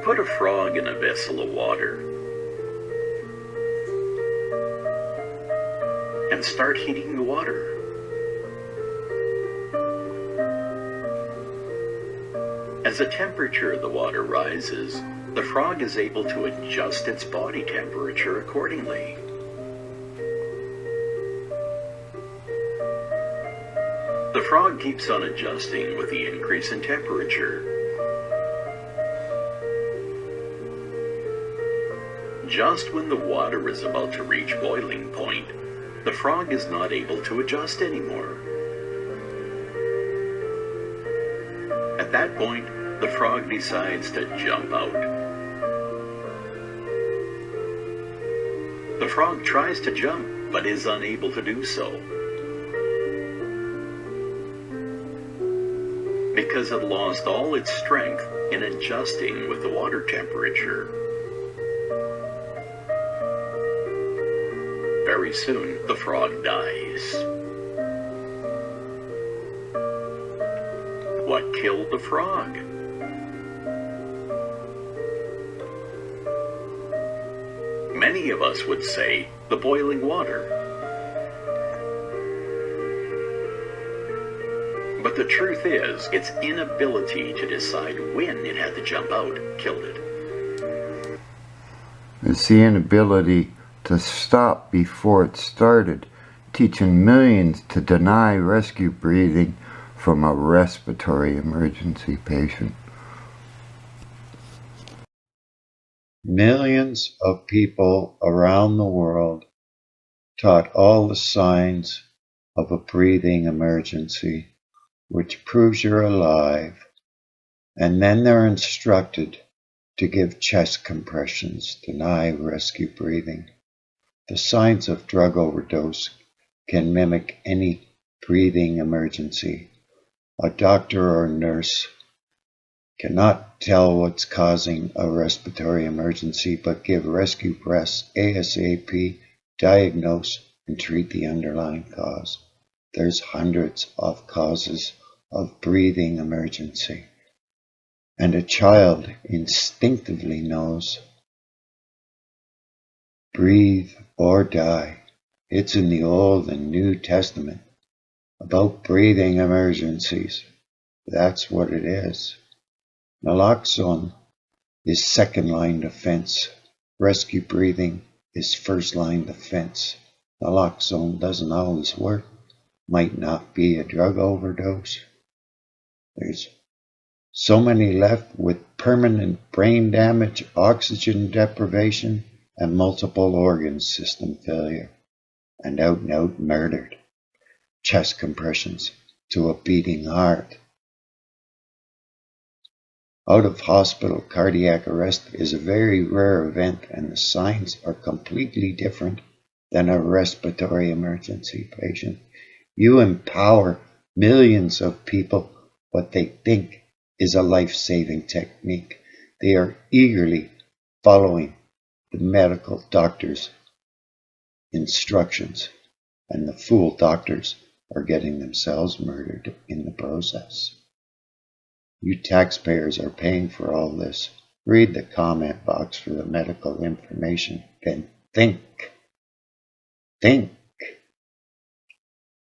Put a frog in a vessel of water and start heating the water. As the temperature of the water rises, the frog is able to adjust its body temperature accordingly. The frog keeps on adjusting with the increase in temperature. Just when the water is about to reach boiling point, the frog is not able to adjust anymore. At that point, the frog decides to jump out. The frog tries to jump, but is unable to do so, because it lost all its strength in adjusting with the water temperature. Very soon, the frog dies. What killed the frog? Many of us would say the boiling water. But the truth is, its inability to decide when it had to jump out killed it. It's the inability to stop before it started, teaching millions to deny rescue breathing from a respiratory emergency patient. Millions of people around the world taught all the signs of a breathing emergency, which proves you're alive, and then they're instructed to give chest compressions, deny rescue breathing. The signs of drug overdose can mimic any breathing emergency. A doctor or nurse cannot tell what's causing a respiratory emergency, but give rescue breaths ASAP, diagnose, and treat the underlying cause. There's hundreds of causes of breathing emergency, and a child instinctively knows, breathe or die. It's in the Old and New Testament about breathing emergencies. That's what it is. Naloxone is second line defense. Rescue breathing is first line defense. Naloxone doesn't always work. Might not be a drug overdose. There's so many left with permanent brain damage, oxygen deprivation, and multiple organ system failure, and out murdered. Chest compressions to a beating heart. Out of hospital cardiac arrest is a very rare event, and the signs are completely different than a respiratory emergency patient. You empower millions of people what they think is a life-saving technique. They are eagerly following the medical doctor's instructions, and the fool doctors are getting themselves murdered in the process. You taxpayers are paying for all this. Read the comment box for the medical information, then think. Think.